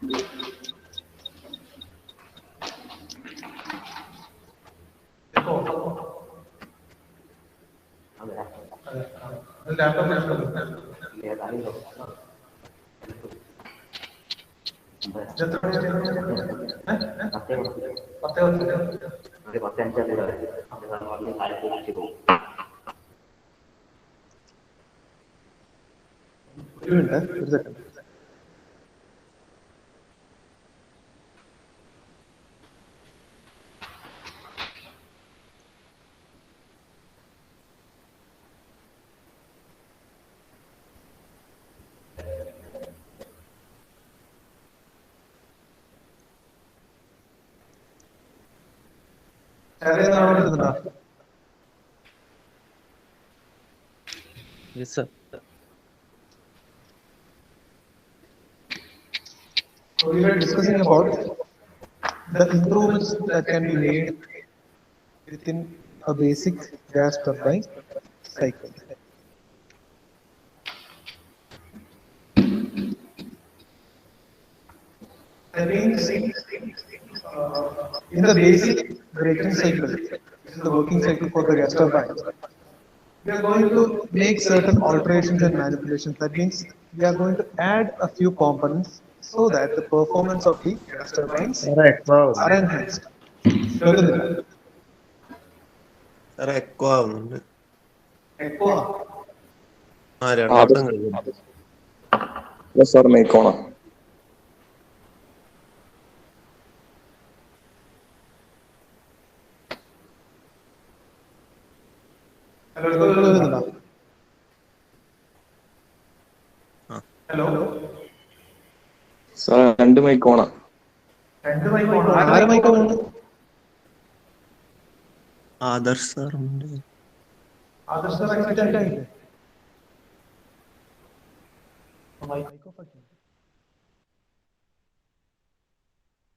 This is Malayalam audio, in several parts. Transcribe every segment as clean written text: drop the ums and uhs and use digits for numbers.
ഒരു മിനിറ്റ്, ഒരു second. Yes, sir. So we were discussing about the improvements that can be made within a basic gas turbine cycle. That means in the basic breaking cycle, this is the working cycle for the gas turbine, we are going to make certain alterations and manipulations. That means we are going to add a few components so that the performance of the gas turbines are enhanced. കേൾക്കുന്നില്ല? സാറേ എക്കോ ആവുന്നുണ്ട്. എക്കോ രണ്ടാട്ടം കഴിയുന്നു. സാർ മൈക്കോണോ? ഹലോ സാർ രണ്ട് മൈക്കോണോ? ആര് മൈക്കോണ്? ആദർശ് സാറുണ്ട്. ആദർശ് സാർ എക്സിറ്റ് ആയില്ലേ?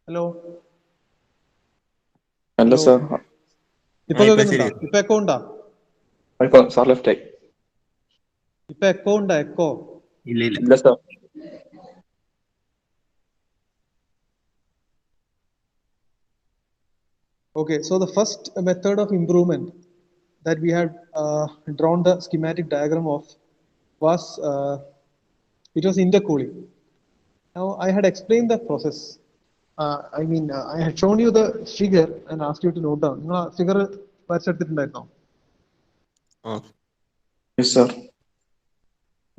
ഹലോ അല്ല സാർ, ഇപ്പൊ കേൾക്കുന്നുണ്ടോ? ഇപ്പൊ എക്കോ ഉണ്ടോ? സാർ ലെഫ്റ്റ് ആയി. ഇപ്പൊ എക്കോ ഉണ്ടോ? എക്കോ ഇല്ല sir. Okay, so the first method of improvement that we had drawn the schematic diagram of was it was intercooling. Now I had explained the process. I had shown you the figure and asked you to note down. നിങ്ങൾ figure വരച്ചെടുത്തിട്ടുണ്ടായിരുന്നോ? Yes sir.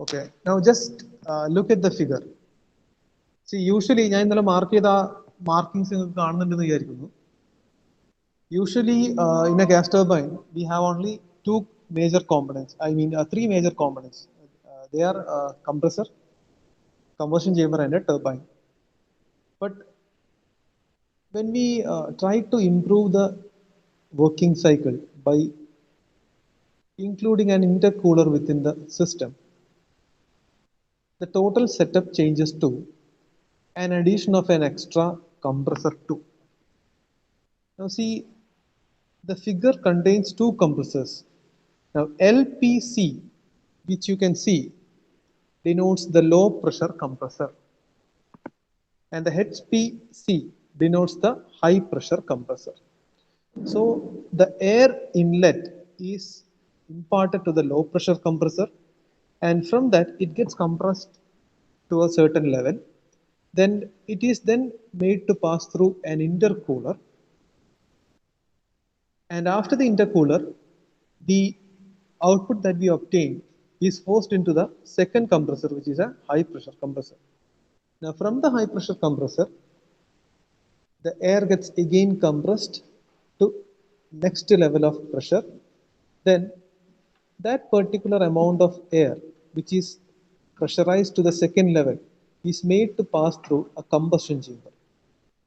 Okay, now just look at the figure. See, usually ഞാൻ ഇന്നലെ മാർക്ക് ചെയ്ത മാർക്കിങ്സ് നിങ്ങൾക്ക് കാണുന്നുണ്ടെന്ന് വിചാരിക്കുന്നു. Usually in a gas turbine we have only two major components. Three major components. They are compressor, combustion chamber and a turbine. But when we try to improve the working cycle by including an intercooler within the system, the total setup changes to an addition of an extra compressor too. Now see, the figure contains two compressors. Now LPC, which you can see, denotes the low pressure compressor, and the HPC denotes the high pressure compressor. So the air inlet is imparted to the low pressure compressor, and from that it gets compressed to a certain level. Then it is then made to pass through an intercooler, and after the intercooler, the output that we obtain is forced into the second compressor, which is a high pressure compressor. Now from the high pressure compressor, the air gets again compressed to next level of pressure. Then that particular amount of air which is pressurized to the second level is made to pass through a combustion chamber.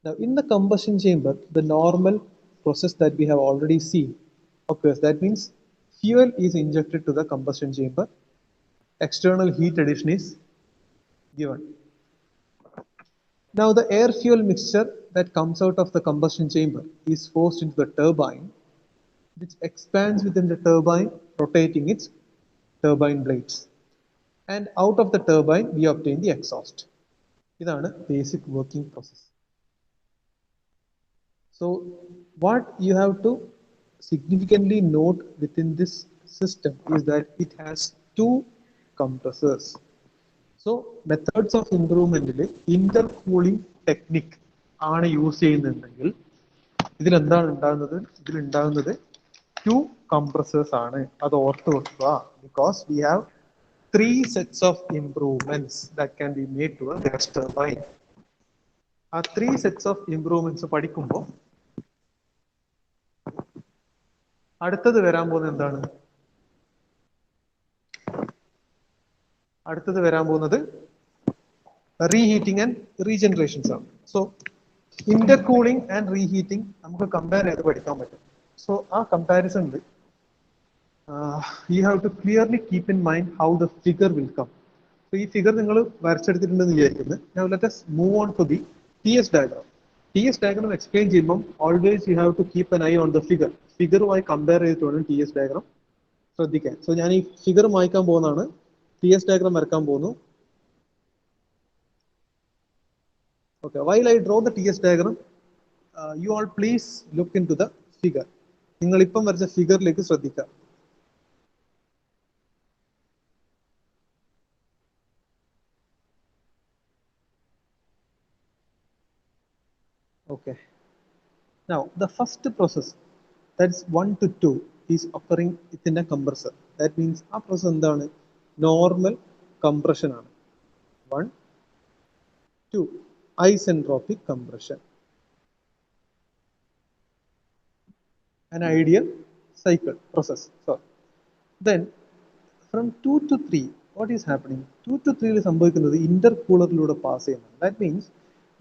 Now in the combustion chamber, the normal process that we have already seen occurs. That means fuel is injected to the combustion chamber, external heat addition is given. Now the air fuel mixture that comes out of the combustion chamber is forced into the turbine, which expands within the turbine, rotating its turbine blades. And out of the turbine, we obtain the exhaust. ഇതാണ് basic working process. So what you have to significantly note within this system is that it has two compressors. So methods of improvement intercooling technique ആണ് യൂസ് ചെയ്യുന്നുണ്ടെങ്കിൽ ഇതിലെന്താണ് ഉണ്ടാകുന്നത് two compressors ആണ്. അത് ഓർത്ത് വെക്കുക. Because we have three sets of improvements that can be made to a gas turbine. ആ three sets of improvements പഠിക്കുമ്പോൾ അടുത്തത് വരാൻ പോകുന്നത് എന്താണ്? അടുത്തത് വരാൻ പോകുന്നത് റീഹീറ്റിംഗ് ആൻഡ് റീജനറേഷൻസ് ആണ്. സോ ഇന്റർകൂളിംഗ് ആൻഡ് റീഹീറ്റിംഗ് നമുക്ക് കമ്പയർ ചെയ്ത് പഠിക്കാൻ പറ്റും. സോ ആ കമ്പാരിസണിൽ you have to clearly keep in mind how the figure will come. So ഈ ഫിഗർ നിങ്ങൾ വരച്ചെടുത്തിട്ടുണ്ടെന്ന് വിചാരിക്കുന്നത്. Now let us move on to the TS diagram. TS diagram explain ചെയ്യുമ്പോൾ always you have to keep an eye on the figure. ഫിഗറുമായി കമ്പയർ ചെയ്തിട്ട് വേണം TS ഡയഗ്രാം ശ്രദ്ധിക്കാൻ. സോ ഞാൻ ഈ ഫിഗർ വായിക്കാൻ പോകുന്നതാണ്. TS ഡയഗ്രാം വരക്കാൻ പോകുന്നു. Okay, while I draw the TS diagram, you all please look into the figure. നിങ്ങൾ ഇപ്പം വരച്ച ഫിഗറിലേക്ക് ശ്രദ്ധിക്കുക. Okay. Now the first process, that is 1 to 2, is occurring within a compressor. That means ആ process എന്താണ്? Normal compression ആണ്. 1, 2, isentropic compression. An ideal cycle process. So then from 2 to 3, what is happening? 2 to 3 is സംഭവിക്കുന്നത് ഇന്റർകൂളറിലൂടെ പാസ് ചെയ്യുന്നത്. That means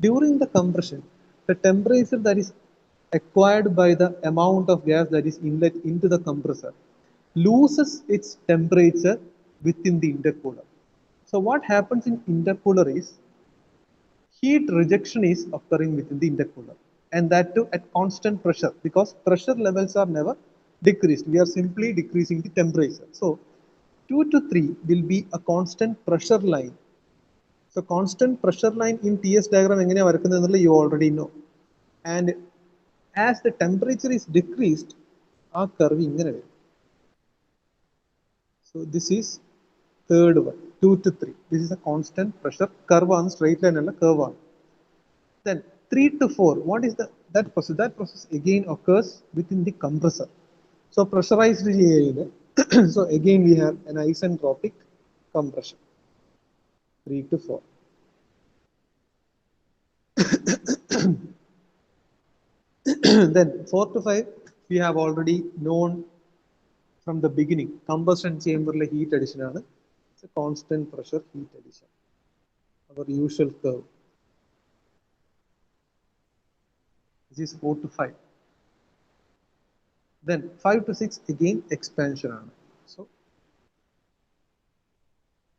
during the compression, the temperature that is acquired by the amount of gas that is inlet into the compressor loses its temperature within the intercooler. So what happens in intercooler is heat rejection is occurring within the intercooler, and that too at constant pressure, because pressure levels are never decreased. We are simply decreasing the temperature. So 2 to 3 will be a constant pressure line. So constant pressure line in TS diagram എങ്ങനെയാ വരക്കുന്നതെന്നുള്ള you already know. And as the temperature is decreased, ആ curve ഇങ്ങനെ വരും. So this is third one, 2 to 3. This is a constant pressure curve on straight line and curve on. Then 3 to 4, what is that process? That process again occurs within the compressor. So pressurized area. So again we have an isentropic compression. 3 to 4. Then 4 to 5 we have already known from the beginning. Combustion chamber heat addition ആണ്. It's a constant pressure heat addition. Our usual curve. This is 4 to 5. Then 5 to 6 again expansion ആണ്. So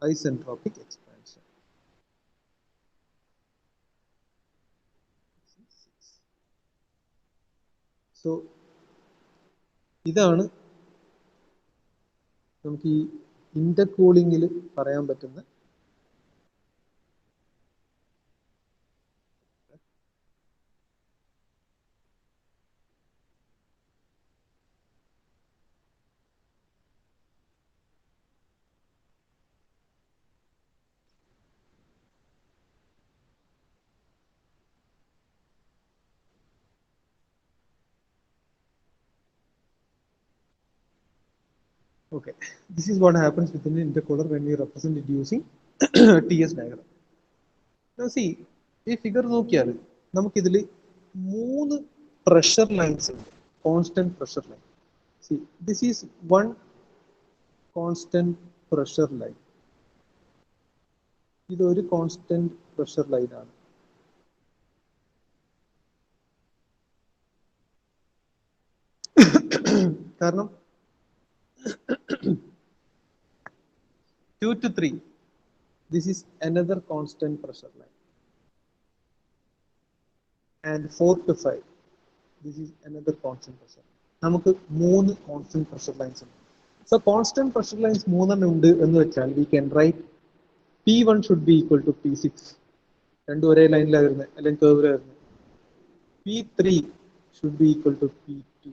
isentropic expansion. So ഇതാണ് നമുക്ക് ഈ ഇന്റർകൂളിംഗിൽ പറയാൻ പറ്റുന്ന Okay, this is what happens within the intercooler when we represent it using TS diagram. Now see, ഈ ഫിഗർ നോക്കിയാൽ നമുക്കിതിൽ 3 പ്രഷർ ലൈൻസ് ഉണ്ട്, constant pressure line. See, this is one constant pressure line. ഇതൊരു കോൺസ്റ്റന്റ് പ്രഷർ ലൈൻ ആണ്. കാരണം 2 to 3, this is another constant pressure line, and 4 to 5, this is another constant pressure. നമുക്ക് 3 constant pressure lines ഉണ്ട്. So constant pressure lines 3 ഉണ്ട് എന്ന് വെച്ചാൽ we can write P1 should be equal to P6, രണ്ടും ഒരേ ലൈനിലാണ് വരുന്നത് അല്ലെങ്കിൽ കേർവിലാണ് വരുന്നത്. P3 should be equal to P2.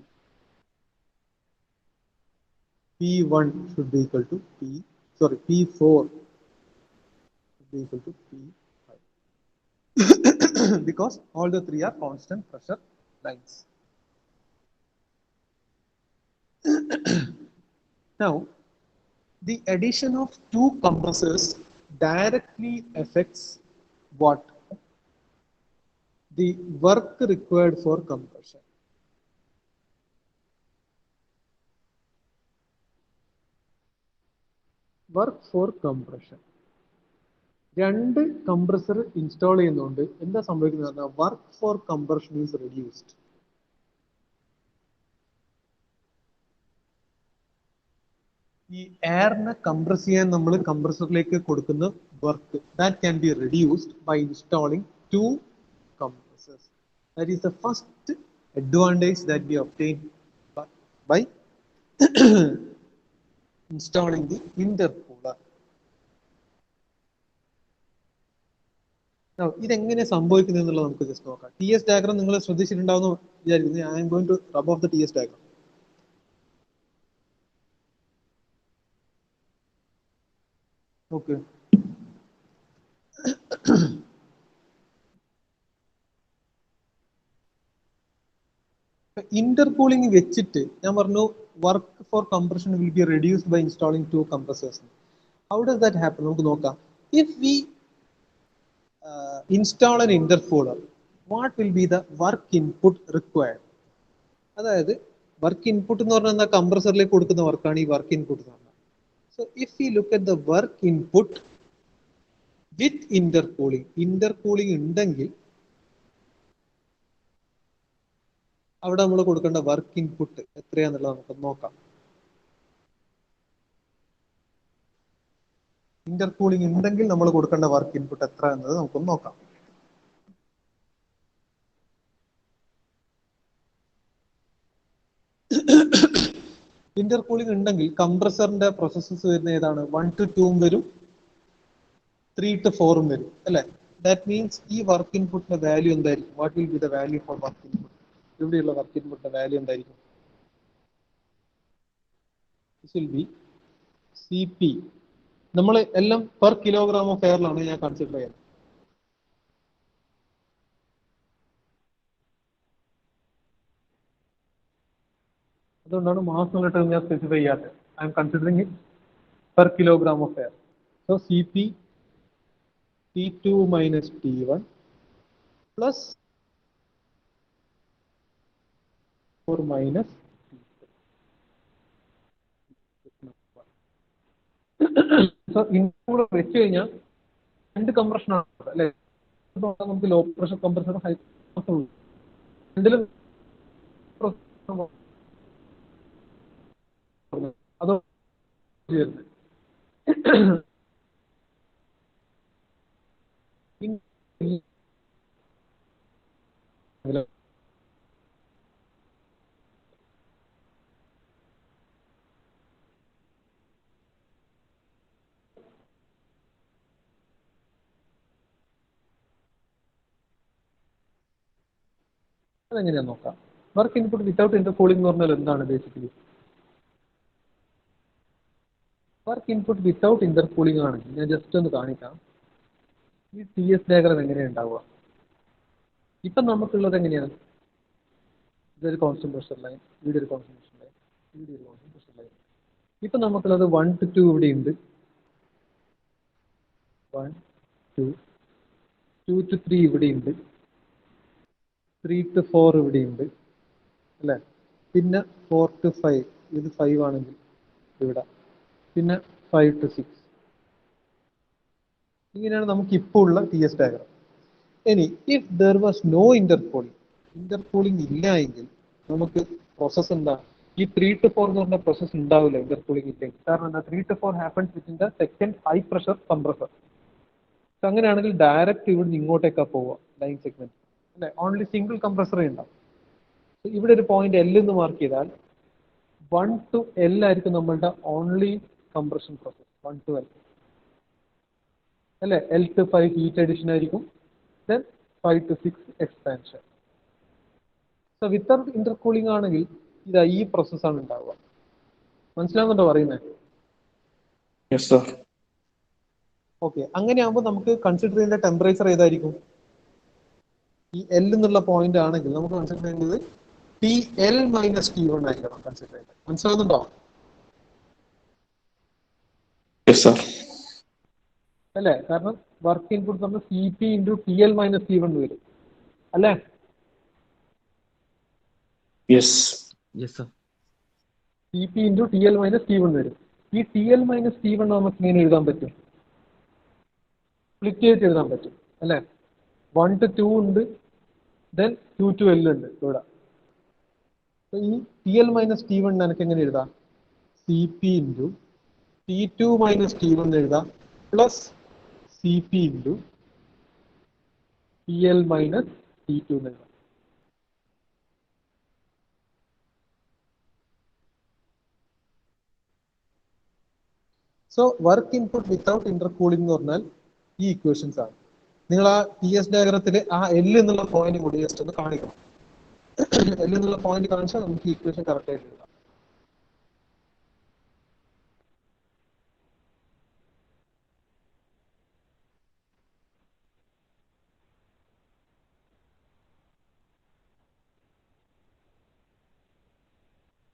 P1 should be equal to P4 should be equal to P5 because all the three are constant pressure lines. Now, the addition of two compressors directly affects what? The work required for compression. Work for compression. രണ്ട് കംപ്രസർ ഇൻസ്റ്റാൾ ചെയ്യുന്നതുകൊണ്ട് എന്താ സംഭവിക്കുന്നത് പറഞ്ഞാൽ work for compression is reduced. ഈ എയറിനെ കംപ്രസ് ചെയ്യാൻ നമ്മൾ കംപ്രസറിലേക്ക് കൊടുക്കുന്ന work that can be reduced by installing two compressors. That is the first advantage that we obtain by installing the intercooler. Now, ഇതെങ്ങനെ സംഭവിക്കുന്നത് എന്നുള്ളത് നമുക്ക് ജസ്റ്റ് നോക്കാം. TS ഡയഗ്രാം നിങ്ങൾ ശ്രദ്ധിച്ചിട്ടുണ്ടാവുമെന്ന് വിചാരിക്കുന്നു. I am going to rub off the TS diagram. Okay. Intercooling വെച്ചിട്ട് ഞാൻ പറഞ്ഞു work for compression will be reduced by installing two compressors. How does that happen? നമുക്ക് നോക്കാം. If we install an intercooler, what will be the work input required? അതായത് വർക്ക് ഇൻപുട്ട് എന്ന് പറഞ്ഞാൽ എന്താ? കംപ്രസറിലേക്ക് കൊടുക്കുന്ന വർക്കാണ് ഈ വർക്ക് ഇൻപുട്ട് എന്ന് പറഞ്ഞാൽ. So if you look at the work input with intercooling ഉണ്ടെങ്കിൽ അവിടെ നമ്മൾ കൊടുക്കേണ്ട വർക്ക് ഇൻപുട്ട് എത്രയാന്നുള്ളത് നമുക്ക് നോക്കാം. ഇന്റർകൂളിംഗ് ഉണ്ടെങ്കിൽ നമ്മൾ കൊടുക്കേണ്ട വർക്ക് ഇൻപുട്ട് എത്ര എന്നത് നമുക്കൊന്ന് നോക്കാം. ഇന്റർകൂളിംഗ് ഉണ്ടെങ്കിൽ കംപ്രസറിന്റെ പ്രോസസ്സസ് വരുന്ന ഏതാണ്? 1 to 2 വരും, 3 to 4 വരും അല്ലെ? ദാറ്റ് മീൻസ് ഈ വർക്ക് ഇൻപുട്ടിന്റെ വാല്യൂ എന്തായിരിക്കും? What will be the value four work input? ഇവിടെയുള്ള വർക്ക് ഇൻപുട്ടിന്റെ വാല്യൂ എന്തായിരിക്കും? This will be CP. നമ്മൾ എല്ലാം പെർ കിലോഗ്രാം ഓഫ് എയറിലാണ് ഞാൻ കൺസിഡർ ചെയ്യുന്നത്. അതുകൊണ്ടാണ് മാസ് എന്നുള്ള ടേം ഞാൻ സ്പെസിഫൈ ചെയ്യാത്തത്. I am considering it per kilogram of air. So CP T2 minus T1 plus 4 minus so ഇൻകൂടെ വെച്ച് കഴിഞ്ഞാൽ രണ്ട് കംപ്രഷൻ ആണ് അല്ലെ? നമുക്ക് low pressure compressor, high pressure രണ്ടിലും അതോ അതെങ്ങനെയാ നോക്കാം. വർക്ക് ഇൻപുട്ട് വിത്തൗട്ട് ഇന്റർകൂളിംഗ് എന്ന് പറഞ്ഞാൽ എന്താണ് basically? Work input without intercooling ആണെങ്കിൽ ഞാൻ ജസ്റ്റ് ഒന്ന് കാണിക്കാം. ഈ TS ഡയഗ്രാം എങ്ങനെയാണ് ഉണ്ടാവുക? ഇപ്പം നമുക്കുള്ളത് എങ്ങനെയാണ്? ഇതൊരു കോൺസ്റ്റന്റ് പ്രഷർ ലൈൻ, ഇവിടെ ഒരു കോൺസ്റ്റന്റ് പ്രഷർ ലൈൻ, ഇവിടെ ഒരു കോൺസ്റ്റന്റ് പ്രഷർ ലൈൻ. ഇപ്പം നമുക്കുള്ളത് 1 to 2 ഇവിടെ ഉണ്ട്, 1 2 2 to 3 ഇവിടെ ഉണ്ട്, 3 to 4 ഇവിടെ ഉണ്ട് അല്ലേ? പിന്നെ 4 to 5, ഇത് 5 ആണെങ്കിൽ ഇവിടെ, പിന്നെ 5 to 6. ഇങ്ങനെയാണ് നമുക്ക് ഇപ്പോൾ ഉള്ള TS ഡയഗ്രാം. ഇനി if there was no intercooling ഇല്ല എങ്കിൽ നമുക്ക് പ്രോസസ് എന്താ? ഈ 3 to 4 എന്ന് പറഞ്ഞ പ്രോസസ് ഉണ്ടാവില്ല ഇന്റർകൂളിംഗ് ഇല്ലെങ്കിൽ. കാരണം എന്താ? 3 to 4 happens within the second high pressure compressor. അങ്ങനെയാണെങ്കിൽ ഡയറക്റ്റ് ഇവിടുന്ന് ഇങ്ങോട്ടേക്കാ പോവുക ലൈൻ സെഗ്മെന്റ് അല്ലെ? ഓൺലി സിംഗിൾ കംപ്രസറേ ഉണ്ടാവും. ഇവിടെ ഒരു പോയിന്റ് L എന്ന് മാർക്ക് ചെയ്താൽ 1 to L ആയിരിക്കും നമ്മളുടെ only compression process. 1 to L അല്ലെ? L to 5 ഹീറ്റ് അഡിഷൻ ആയിരിക്കും, then 5 to 6 expansion. So without intercooling ആണെങ്കിൽ ഇതാ ഈ പ്രോസസ്സാണ് ഉണ്ടാവുക. മനസ്സിലാവുന്നുണ്ടോ പറയുന്നത്? Yes, sir. ഓക്കെ, അങ്ങനെയാകുമ്പോൾ നമുക്ക് കൺസിഡർ ചെയ്യേണ്ട ടെമ്പറേച്ചർ ഏതായിരിക്കും? ഈ എൽ എന്നുള്ള പോയിന്റ് ആണെങ്കിൽ നമുക്ക് കൺസിഡർ ചെയ്യേണ്ടത് TL - T1 ആയിരിക്കണം കൺസിഡർ ചെയ്യേണ്ടത്. മനസ്സിലാവുന്നുണ്ടോ? Yes, sir. അല്ലേ? കാരണം വർക്ക് ഇൻപുട്ട് നമ്മൾ CP × TL - T1 വരും അല്ലേ? Yes. Yes, sir. CP × TL - T1 വരും. ഈ TL - T1 നമുക്ക് ഇങ്ങനെ എഴുതാൻ പറ്റും, സ്പ്ലിറ്റ് ചെയ്തിട്ട് എഴുതാൻ പറ്റും അല്ലേ? 1 to 2 ഉണ്ട്, ദെൻ 2 to L ഉണ്ട് ഇവിടെ. ഈ TL - T1 എനിക്ക് എങ്ങനെ എഴുതാം? CP × T2 - T1 എഴുതാം, പ്ലസ് CP × TL - T2 എഴുതാം. So work input without intercooling എന്ന് പറഞ്ഞാൽ ഈ ഇക്വേഷൻസ് ആണ്. നിങ്ങൾ ആ TS ഡയഗ്രത്തിൽ ആ L എന്നുള്ള പോയിന്റ് കൂടി ജസ്റ്റ് ഒന്ന് കാണിക്കണം. L എന്നുള്ള പോയിന്റ് കാണിച്ചാൽ നമുക്ക് ഇക്വേഷൻ കറക്റ്റ് ആയിട്ട് എഴുതാം.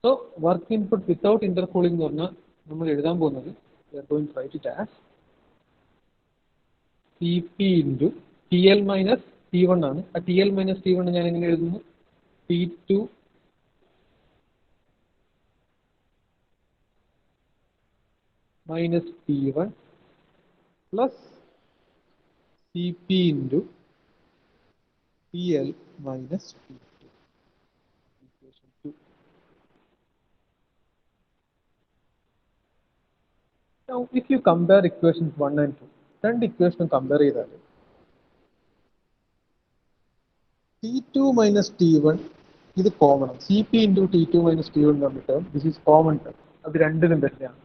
So work input without intercooling എന്ന് പറഞ്ഞാൽ നമ്മൾ എഴുതാൻ പോകുന്നത് CP × TL - T1 ആണ്. ആ TL - T1 ഞാൻ എങ്ങനെ എഴുതുന്നു? T2 - T1 plus CP × TL - T2. Equation 2. Now, if you compare equations 1 and 2, രണ്ട് ഇക്വേഷനും കമ്പയർ ചെയ്താൽ T2 - T1 ഇത് കോമൺ ആണ്. CP × T2 - T1 എന്ന് പറഞ്ഞ term this is common term. അത് രണ്ടിനും തന്നെയാണ്.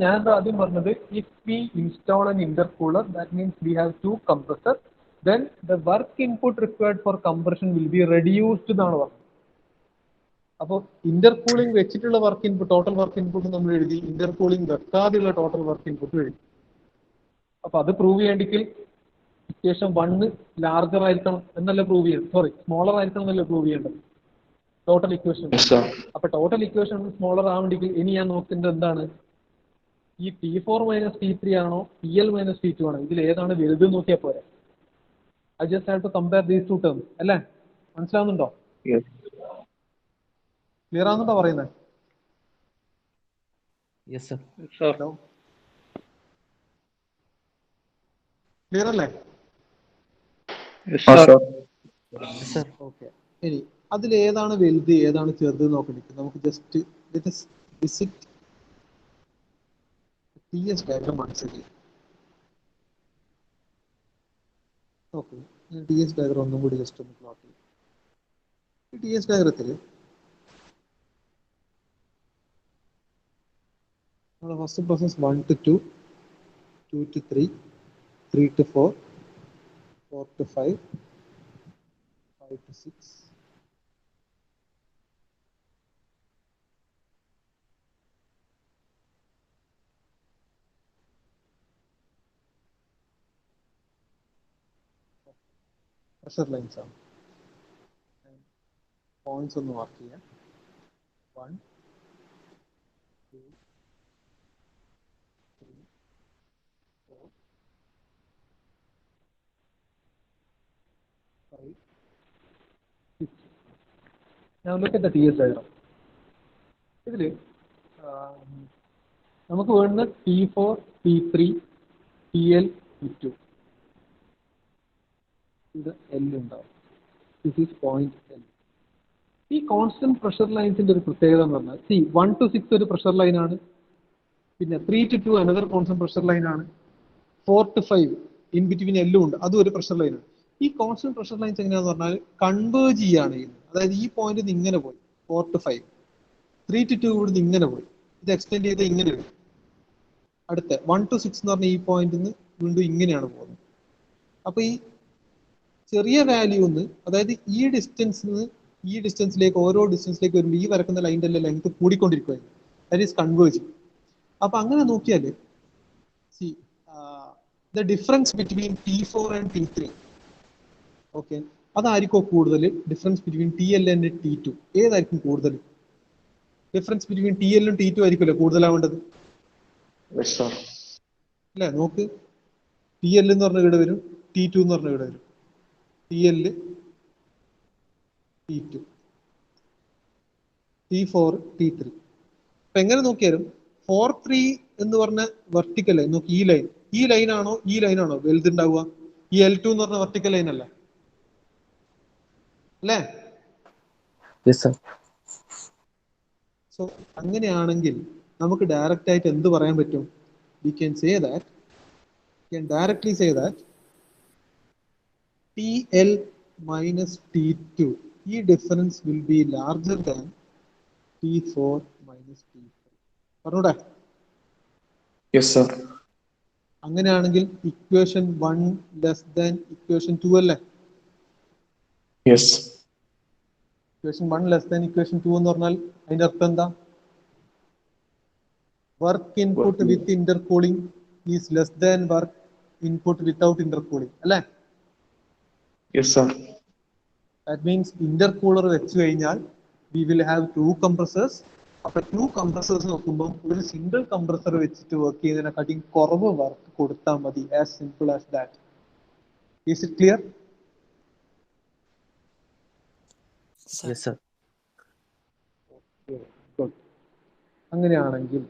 ഞാൻ എന്താ ആദ്യം പറഞ്ഞത്, if we install an intercooler that means we have 2 compressor, then the work input required for compression will be reduced എന്നാണ് പറഞ്ഞത്. അപ്പോൾ ഇന്റർകൂളിംഗ് വെച്ചിട്ടുള്ള work input, total work input നമ്മൾ എഴുതി, ഇന്റർകൂളിംഗ് വെക്കാതെയുള്ള ടോട്ടൽ വർക്ക് ഇൻപുട്ട് എഴുതി. അപ്പൊ അത് പ്രൂവ് ചെയ്യണമെങ്കിൽ ഇക്വേഷൻ 1 ലാർജർ ആയിരിക്കണം എന്നല്ല പ്രൂവ് ചെയ്യണം, സോറി സ്മോളർ ആയിരിക്കണം എന്നല്ല പ്രൂവ് ചെയ്യേണ്ടത് ടോട്ടൽ ഇക്വേഷൻ. Yes, sir. അപ്പൊ ടോട്ടൽ ഇക്വേഷൻ സ്മോളർ ആവണമെങ്കിൽ ഇനി ഞാൻ നോക്കേണ്ടത് എന്താണ്? ഈ T4 - T3 ആണോ TL - T2 ആണോ, ഇതിൽ ഏതാണ് വലുത് നോക്കിയാൽ പോരെ. I just have to compare these two terms അല്ലേ? മനസ്സിലാവുന്നുണ്ടോ? Yes. ക്ലിയർ ആവുന്നുണ്ടോ പറയുന്നത്? Yes, sir. ഹലോ, ക്ലിയർ അല്ലേ? Yes, sir. Yes, sir. Okay, ഇനി അതിൽ ഏതാണ് വലുത് ഏതാണ് ചെറുത് നോക്കണ്ടിട്ട് നമുക്ക് ജസ്റ്റ് വിസിറ്റ് TS ഡയഗ്രം മനസ്സിലാക്കി. ഓക്കെ, TS ഡയഗ്രം ഒന്നും കൂടി ജസ്റ്റ് ഒന്ന് പ്ലോട്ട് ചെയ്യും. ഈ TS ഡയഗ്രത്തിൽ നമ്മുടെ first process 1 to 2, 2 to 3, 3 to 4, 4 to 5, 5 to 6. Pressure lines ആണ്. പോയിന്റ്സ് ഒന്ന് മാർക്ക് ചെയ്യാം. 1, 2, 3, 4, 5, 6. Now look at the TS diagram. ഇതിൽ നമുക്ക് വേണ്ട T4, T3, TL, T2. ഇത് L ഉണ്ടാവും. This is point L. ഈ കോൺസ്റ്റന്റ് പ്രഷർ ലൈൻസിന്റെ ഒരു പ്രത്യേകത എന്ന് പറഞ്ഞാൽ 1 to 6 ഒരു പ്രഷർ ലൈനാണ്, പിന്നെ 3 to 2 അനദർ കോൺസ്റ്റന്റ് പ്രഷർ ലൈനാണ്, 4 to 5 ഇൻ ബിറ്റ്വീൻ എല്ലും ഉണ്ട്, അതും ഒരു പ്രഷർ ലൈനാണ്. ഈ കോൺസ്റ്റന്റ് പ്രഷർ ലൈൻസ് എങ്ങനെയാന്ന് പറഞ്ഞാൽ കൺവേർജ് ചെയ്യാണ് ചെയ്യുന്നത്. അതായത് ഈ പോയിന്റ് നിന്ന് ഇങ്ങനെ പോയി 4 to 5, 3 to 2 ഇവിടുന്ന് ഇങ്ങനെ പോയി, ഇത് എക്സ്റ്റെൻഡ് ചെയ്ത് ഇങ്ങനെ വരും. അടുത്ത 1 to 6 എന്ന് പറഞ്ഞാൽ ഈ പോയിന്റ് നിന്ന് വീണ്ടും ഇങ്ങനെയാണ് പോകുന്നത്. അപ്പൊ ഈ ചെറിയ വാല്യൂന്ന്, അതായത് ഈ ഡിസ്റ്റൻസിലേക്ക് ഓരോ ഡിസ്റ്റൻസിലേക്ക് വരുമ്പോൾ ഈ വരക്കുന്ന ലൈൻ്റെ ലെങ്ത് കൂടിക്കൊണ്ടിരിക്കുകയാണ്. That is converging. അപ്പൊ അങ്ങനെ നോക്കിയാല് C the difference between T4 and T3, okay, അതായിരിക്കും കൂടുതൽ difference between TL and T2? ഏതായിരിക്കും കൂടുതൽ ഡിഫറൻസ് ബിറ്റ്വീൻ TL ഉം T2 ആയിരിക്കുമല്ലോ കൂടുതലാവേണ്ടത് Yes, sir. അല്ലേ? നോക്ക്, TL എന്ന് പറഞ്ഞ ഇവിടെ വരും, T2 എന്ന് പറഞ്ഞ ഇവിടെ വരും. TL, T2, T4, T3. അപ്പൊ എങ്ങനെ നോക്കിയാലും 4-3 എന്ന് പറഞ്ഞ വെർട്ടിക്കൽ ലൈൻ നോക്കി, ഈ ലൈനാണോ വലുതുണ്ടാവുക? ഈ L2 എന്ന് പറഞ്ഞ വെർട്ടിക്കൽ ലൈൻ അല്ലേ? Yes, sir. സോ അങ്ങനെയാണെങ്കിൽ നമുക്ക് ഡയറക്റ്റ് ആയിട്ട് എന്ത് പറയാൻ പറ്റും? We can directly say that TL minus T2, ഈ difference will be larger than T4 minus T3. പറഞ്ഞൂടെ? Yes, sir. അങ്ങനെയാണെങ്കിൽ ഇക്വേഷൻ 1 ലെസ് ദാൻ ഇക്വേഷൻ 2 അല്ലേ? Yes. Equation 1 less than equation 2 എന്ന് പറഞ്ഞാൽ അതിന്റെ അർത്ഥം എന്താ? Work input with intercooling is less than work input without intercooling അല്ലേ? Yes, sir. That means intercooler വെച്ച് കഴിഞ്ഞാൽ we will have 2 compressors. അപ്പൊ 2 compressors നോക്കുമ്പോൾ ഒരു സിംഗിൾ കംപ്രസർ വെച്ചിട്ട് വർക്ക് ചെയ്യുന്നതിനെക്കാട്ടിയും കുറവ് വർക്ക് കൊടുത്താൽ മതി. As simple as that. Is it clear? Yes, sir. Good. അങ്ങനെയാണെങ്കിൽ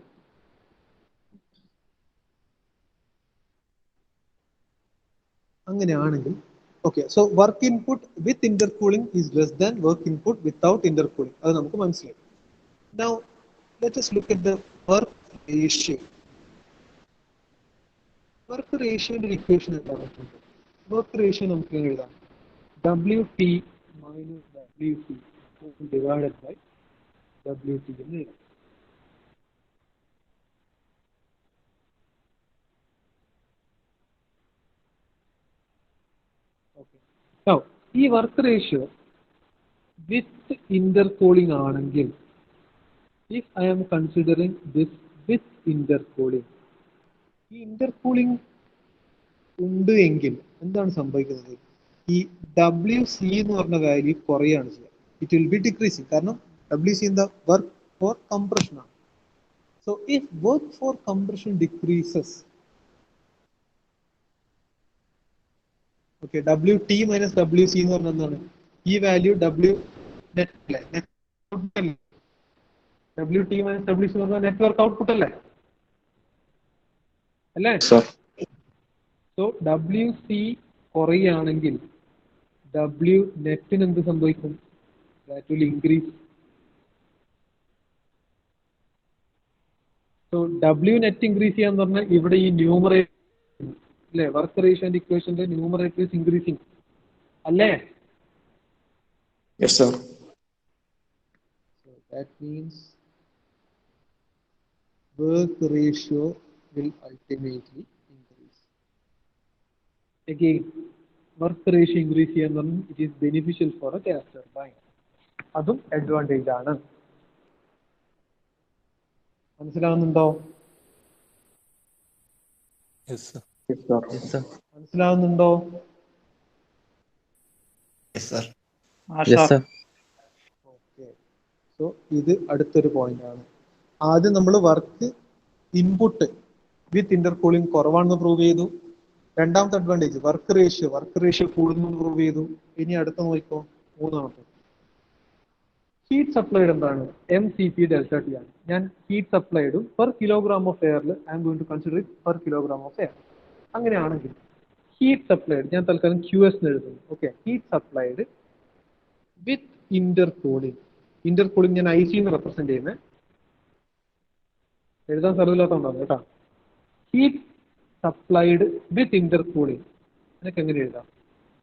okay, so work input with intercooling is less than work input without intercooling. അത് നമുക്ക് മനസ്സിലായി. Now let us look at the work ratio. Work റേഷ്യോന്റെ ഇക്വേഷൻ എന്താണ്? വർക്ക് റേഷ്യോ നമുക്ക് എഴുതാം WT minus WC divided by WT എന്ന് എഴുതാം. Now ഈ വർക്ക് റേഷ്യോ വിത്ത് ഇന്റർകൂളിംഗ് ആണെങ്കിൽ, if I am considering this with intercooling, ഈ ഇന്റർകൂളിംഗ് ഉണ്ട് എങ്കിൽ എന്താണ് സംഭവിക്കുന്നത്? ഈ WC എന്ന് പറഞ്ഞ വാല്യൂ കുറയാണ് ചെയ്യുക. It will be decreasing. കാരണം WC എന്താ? വർക്ക് ഫോർ കംപ്രഷൻ ആണ്. So if work for compression decreases, okay, WT minus WC എന്ന് പറഞ്ഞാൽ എന്താണ്? ഈ വാല്യൂ W നെറ്റ് അല്ലേ? WT മൈനസ് WC എന്ന് പറഞ്ഞാൽ നെറ്റ്വർക്ക് ഔട്ട്പുട്ട് അല്ലേ? Sir. സോ WC കുറയുകയാണെങ്കിൽ W നെറ്റിന് എന്ത് സംഭവിക്കും? That will increase. So W net increase ചെയ്യാന്ന് പറഞ്ഞാൽ ഇവിടെ ഈ ന്യൂമറേറ്റർ അല്ലേ, വർക്ക് റേഷ്യോന്റെ ഇക്വേഷന്റെ ന്യൂമറേറ്റർ ഈസ് ഇൻക്രീസിങ് അല്ലേ? Yes, sir. So that means work ratio will ultimately increase. Again, work ratio increase ചെയ്യാൻ പറഞ്ഞാൽ it is beneficial for a gas turbine. അതും അഡ്വാൻറ്റേജ് ആണ്. മനസ്സിലാവുന്നുണ്ടോ? Yes, sir. Yes, sir. Yes, sir. മനസ്സിലാവുന്നുണ്ടോ? Yes, sir. Yes, sir. Okay, so ഇത് അടുത്തൊരു പോയിന്റ് ആണ്. ആദ്യം നമ്മൾ വർക്ക് ഇൻപുട്ട് വിത്ത് ഇന്റർകൂളിംഗ് കുറവാണെന്ന് പ്രൂവ് ചെയ്തു. രണ്ടാമത്തെ അഡ്വാൻറ്റേജ് വർക്ക് റേഷ്യോ കൂടുന്നു പ്രൂവ് ചെയ്തു. ഇനി അടുത്ത നോക്കിക്കോ, മൂന്നാമത്തെ ഹീറ്റ് സപ്ലൈഡ് എന്താണ്? MCP ΔT ആണ്. ഞാൻ ഹീറ്റ് സപ്ലൈഡും പെർ കിലോഗ്രാം ഓഫ് എയറിൽ I am going to consider it per kilogram of air. അങ്ങനെയാണെങ്കിൽ ഹീറ്റ് സപ്ലൈഡ് ഞാൻ തൽക്കാലം QS എഴുതുന്നു. Okay, heat supplied with intercooling ഞാൻ IC എന്ന് റെപ്രസെന്റ് ചെയ്യുന്നത്. എഴുതാൻ സ്ഥലമില്ലാത്തതുകൊണ്ടാണ് കേട്ടോ. ഹീറ്റ് സപ്ലൈഡ് വിത്ത് ഇന്റർകൂളിംഗ് എനിക്ക് എങ്ങനെ എഴുതാം?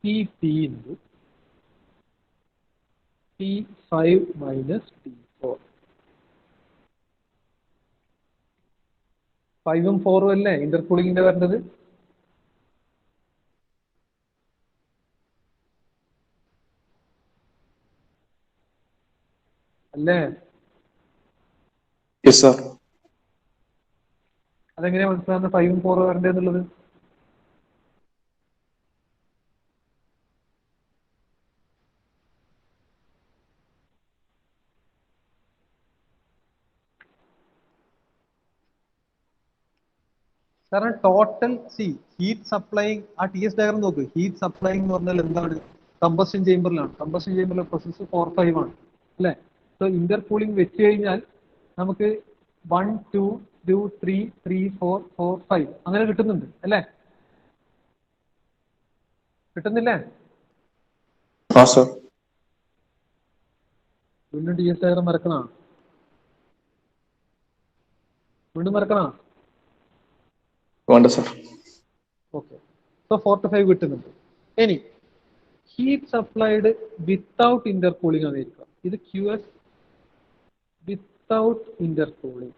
CP into T5 minus T4. 5ഉം 4ഉം അല്ലേ ഇന്റർകൂളിംഗിന്റെ വരേണ്ടത്? അല്ലേ? Yes, sir. അതെങ്ങനെയാ മനസ്സിലാകുന്നത് 5 ഉം 4 വരേണ്ടതെന്നുള്ളത്? കാരണം ടോട്ടൽ ഹീറ്റ് സപ്ലൈങ് ആ ടി എസ് ഡയഗ്രം നോക്ക്. ഹീറ്റ് സപ്ലൈങ് എന്ന് പറഞ്ഞാൽ എന്താണ്? കമ്പഷൻ ചേമ്പറിലാണ്. കമ്പഷൻ ചേമ്പറിലെ പ്രോസസ് 4-5 ആണ് അല്ലേ? സോ ഇന്റർ കൂളിംഗ് വെച്ച് കഴിഞ്ഞാൽ നമുക്ക് 1 2 2 3 3 4 4 5 അങ്ങനെ കിട്ടുന്നുണ്ട് അല്ലേ? കിട്ടുന്നില്ലേ? Sir. വീണ്ടും ടി എസ് ഡയഗ്രം മറക്കണോ? വീണ്ടും മറക്കണോ? Wonder, sir. Okay. So 4 to 5 കിട്ടുന്നുണ്ട്. ഇനി heat supplied without Inter cooling ആയിരിക്കും. ഇത് QS വിത്തൗട്ട് ഇന്റർ കൂളിംഗ്.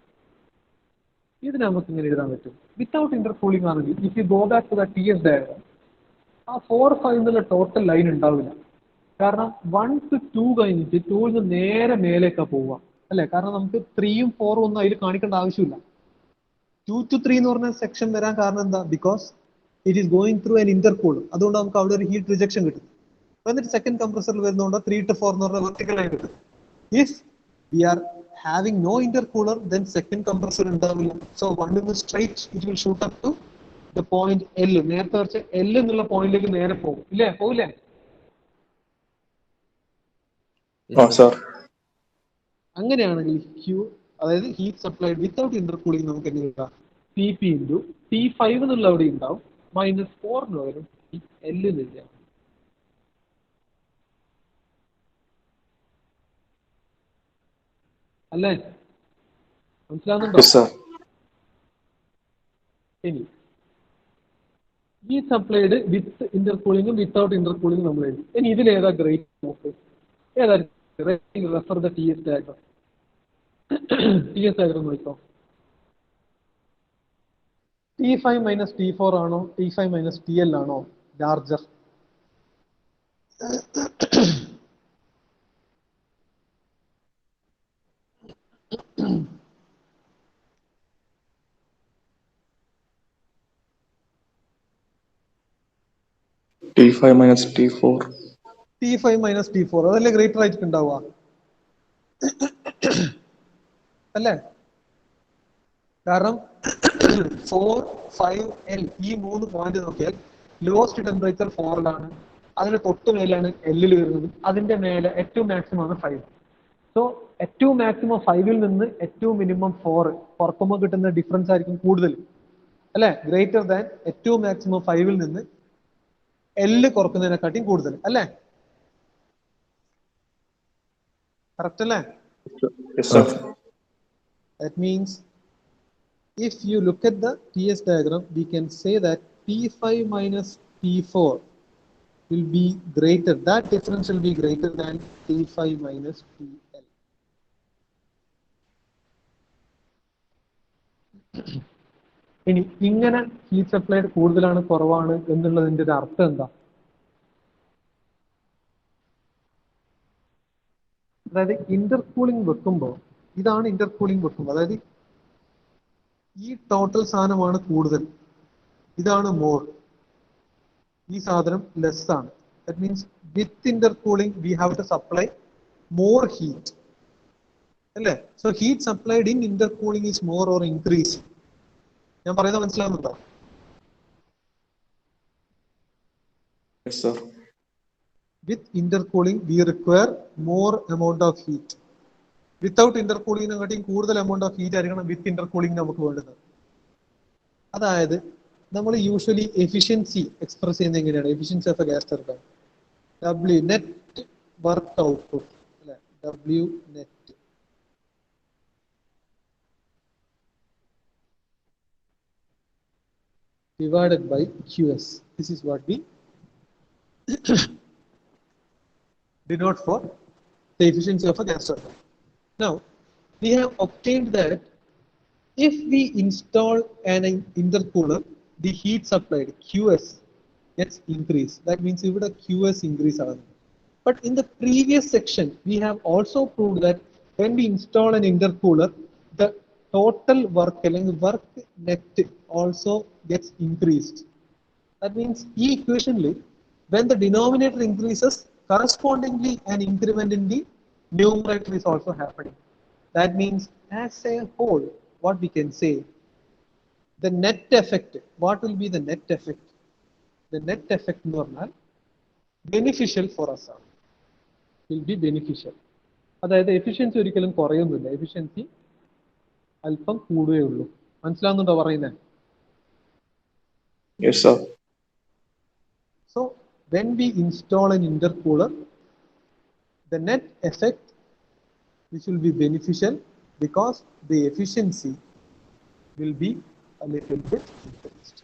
ഇത് നമുക്ക് ഇങ്ങനെ എഴുതാൻ പറ്റും. വിത്തൗട്ട് ഇന്റർ കൂളിംഗ് ആണെങ്കിൽ if you go back to the T S diagram, ആ 4-5 എന്നുള്ള ടോട്ടൽ ലൈൻ ഉണ്ടാവില്ല. കാരണം 1 to 2 കഴിഞ്ഞിട്ട് 2ൽ നിന്ന് നേരെ മേലേക്കാണ് പോവുക അല്ലെ? കാരണം നമുക്ക് 3ഉം 4ഉം ഒന്നും അതിൽ കാണിക്കേണ്ട ആവശ്യമില്ല. 2 to 3 എന്ന് പറഞ്ഞ സെക്ഷൻ വരാൻ കാരണം എന്താ? Because it is going through an Inter cool. അതുകൊണ്ട് നമുക്ക് അവിടെ ഒരു ഹീറ്റ് റിജക്ഷൻ കിട്ടും. എന്നിട്ട് സെക്കൻഡ് കംപ്രസറിൽ വരുന്നതുകൊണ്ട് 3 to 4 എന്ന് പറഞ്ഞ വെർട്ടിക്കൽ ലൈൻ കിട്ടും. If we are having no intercooler, then second compressor ഉണ്ടാവില്ല. സോ 1 നിന്ന് straight it will shoot up to the point L. നേരത്തെ വെച്ച് L എന്നുള്ള പോയിന്റിലേക്ക് നേരെ പോകും. ഇല്ലേ? പോവില്ലേ? Sir. അങ്ങനെയാണെങ്കിൽ അതായത് ഹീറ്റ് സപ്ലൈഡ് വിത്തൗട്ട് ഇന്റർകൂളിംഗ് നമുക്ക് എങ്ങനെ കിട്ടാം? TP ഇൻറ്റു T5 എന്നുള്ള അവിടെ ഉണ്ടാവും, -4 എന്ന് പകരം L എന്നില്ല. അല്ലേ? മനസ്സിലാവുന്നുണ്ടോ? Yes, sir. ഇനി ഈ സപ്ലൈഡ് വിത്ത് ഇന്റർകൂളിംഗും വിത്തൗട്ട് ഇന്റർകൂളിംഗും നമ്മൾ എഴുതി. ഇനി ഇതിലേതാ ഗ്രേറ്റ് നോക്ക്? ഏതാ refer the TS diagram. TS diagram നോക്കോ. T5 minus T4 ആണോ T5 minus TL ആണോ larger? T5 minus T4. T5 minus T4 അതല്ലേ ഗ്രേറ്റർ ആയിട്ട് ഉണ്ടാവുക അല്ലേ? കാരണം 4, 5, L ഈ 3 പോയിന്റ് നോക്കിയാൽ ലോവസ്റ്റ് ടെമ്പറേച്ചർ 4ലാണ്, അതിന് തൊട്ട് മേലാണ് L വരുന്നത്, അതിന്റെ മേലെ ഏറ്റവും മാക്സിമം ആണ് 5. സോ ഏറ്റവും മാക്സിമം 5ൽ നിന്ന് ഏറ്റവും മിനിമം 4 കുറക്കുമ്പോൾ കിട്ടുന്ന ഡിഫറൻസ് ആയിരിക്കും കൂടുതൽ അല്ലെ? ഗ്രേറ്റർ ദാൻ ഏറ്റവും മാക്സിമം 5ൽ നിന്ന് L കുറക്കുന്നതിനെക്കാട്ടിയും കൂടുതൽ അല്ലേ? കറക്റ്റ് അല്ലേ? Yes, sir. That means if you look at the TS diagram, we can say that T5 minus T4 will be greater, that difference will be greater than T5 minus TL. ഇനി ഇങ്ങനെ ഹീറ്റ് സപ്ലൈഡ് കൂടുതലാണ് കുറവാണ് എന്നുള്ളതിന്റെ ഒരു അർത്ഥം എന്താ? അതായത് ഇന്റർകൂളിംഗ് വെക്കുമ്പോൾ, ഇതാണ് ഇന്റർകൂളിംഗ് വെക്കുമ്പോൾ, അതായത് ഈ ടോട്ടൽ സാധനമാണ് കൂടുതൽ, ഇതാണ് മോർ, ഈ സാധനം ലെസ് ആണ്. That means with intercooling we have to supply more heat അല്ലേ? So heat supplied in intercooling is more or increase. ഞാൻ പറയുന്നത് മനസ്സിലാവുന്നുണ്ടോ? Yes, sir. With intercooling we require more amount of heat. Without intercooling നെക്കാട്ടിയും കൂടുതൽ amount of heat ആയിരിക്കണം with intercooling നമുക്ക് വേണ്ടത്. അതായത് നമ്മൾ യൂഷ്വലി എഫിഷ്യൻസി എക്സ്പ്രസ് ചെയ്യുന്നത് എങ്ങനെയാണ്? Efficiency of A gas turbine W net work output അല്ലെ? W net divided by QS. This is what we denote for the efficiency of a gas turbine. Now, we have obtained that if we install an intercooler, the heat supplied QS gets increased. That means ഇവിടെ QS increase ആണ്. But in the previous section, we have also proved that when we install an intercooler, the total work net also gets increased. That means ഈ equationly, when the denominator increases, correspondingly an increment in the numerator is also happening. That means as a whole, what we can say, the net effect, what will be the net effect? The net effect എന്ന് പറഞ്ഞാൽ beneficial for us ആണ്, will be beneficial. അതായത് എഫിഷ്യൻസി ഒരിക്കലും കുറയുന്നില്ല, എഫിഷ്യൻസി അല്പം കൂടുകയേ ഉള്ളൂ. മനസ്സിലാവുന്നുണ്ടോ പറയുന്നത്? Yes, sir. So when we install an intercooler, the net effect which will be beneficial because the efficiency will be a little bit increased.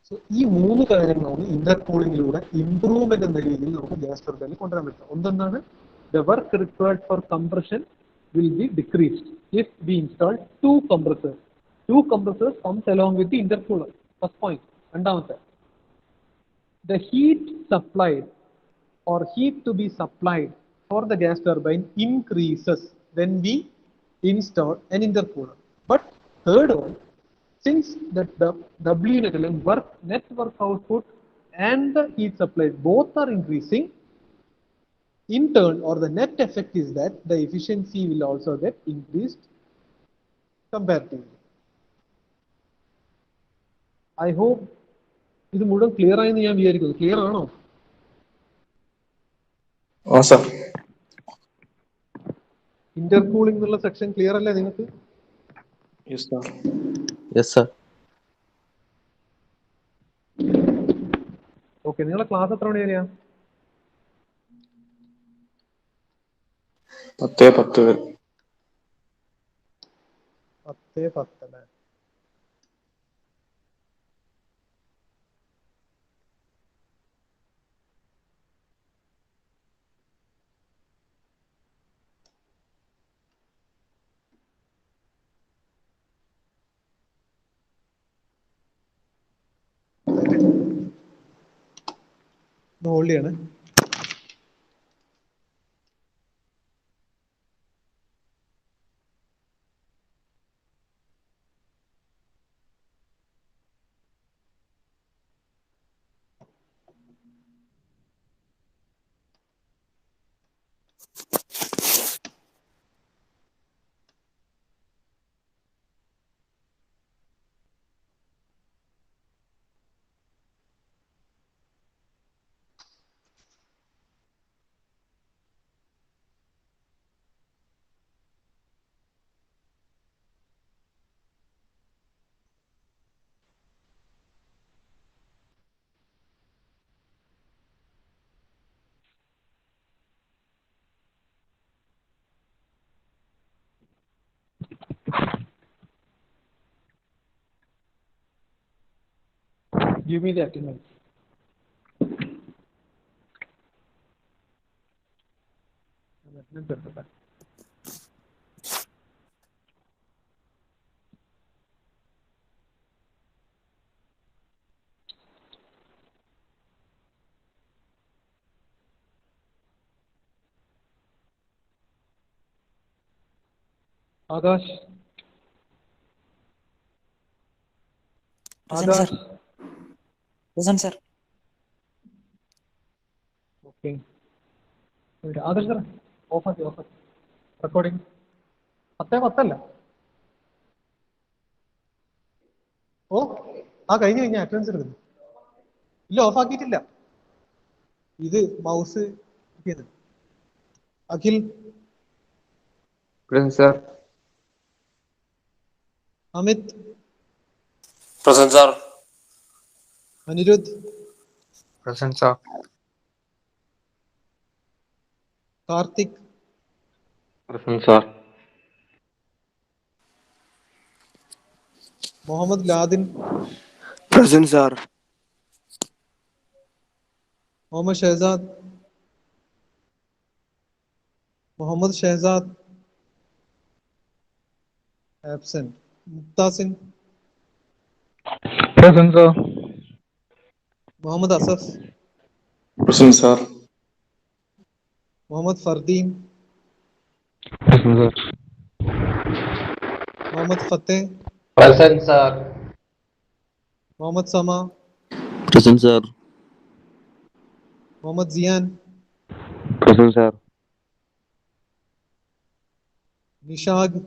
So ഈ മൂന്ന് കാര്യങ്ങളാണ് ഇന്റർകൂളിങ്ങിലൂടെ ഇംപ്രൂവ്മെന്റ് എന്ന രീതിയിൽ നമുക്ക് ഗ്യാസ് ടർബൈനിൽ കൊണ്ടുവരാൻ പറ്റും. ഒന്നെന്താണ്, the work required for compression will be decreased if we install two compressors. Two compressors comes along with the intercooler. First point. രണ്ടാമത്തെ, the heat supplied or heat to be supplied for the gas turbine increases when we install an intercooler. But third one, since the W net net work output and the heat supply both are increasing, in turn, or the net effect is that the efficiency will also get increased comparatively. I hope ഇത് മുഴുവൻ ക്ലിയർ ആയെന്ന് ഞാൻ വിചാരിക്കുന്നു. ക്ലിയർ ആണോ? Sir. ഇന്റർകൂളിംഗ് എന്നുള്ള സെക്ഷൻ ക്ലിയർ അല്ലേ നിങ്ങൾക്ക്? Yes, sir. Yes, sir. Okay, നിങ്ങളുടെ ക്ലാസ് എത്ര മണി വരെയാ? 10:10 വരെ. 10:10 അല്ലേ? ഹോൾഡ് ചെയ്യണേ. Give me the attendance. Akash, Akash. Present, sir. Okay, Adarsh sir ഓഫാക്കി റെക്കോർഡിംഗ്. 10:10 ഓ കഴിഞ്ഞ അറ്റൻഡൻസ് എടുക്കുന്നു. ഇല്ല, ഓഫാക്കിയിട്ടില്ല. ഇത് mouse Akhil. Present, sir. Amit. Present, sir. Aniruddh. Present, sir. Karthik. Present, sir. Mohammed Ladin. Present, sir. Mohammed Shahzad. Mohammed Shahzad absent. Muktasin. Present, sir. Mohammed Asaf. Present, sir. Mohammed Fardeen. Present, sir. Mohammed Fateh, Present, sir. Mohammed Sama, Present, sir. Mohammed Zian, Present, sir. Nishag,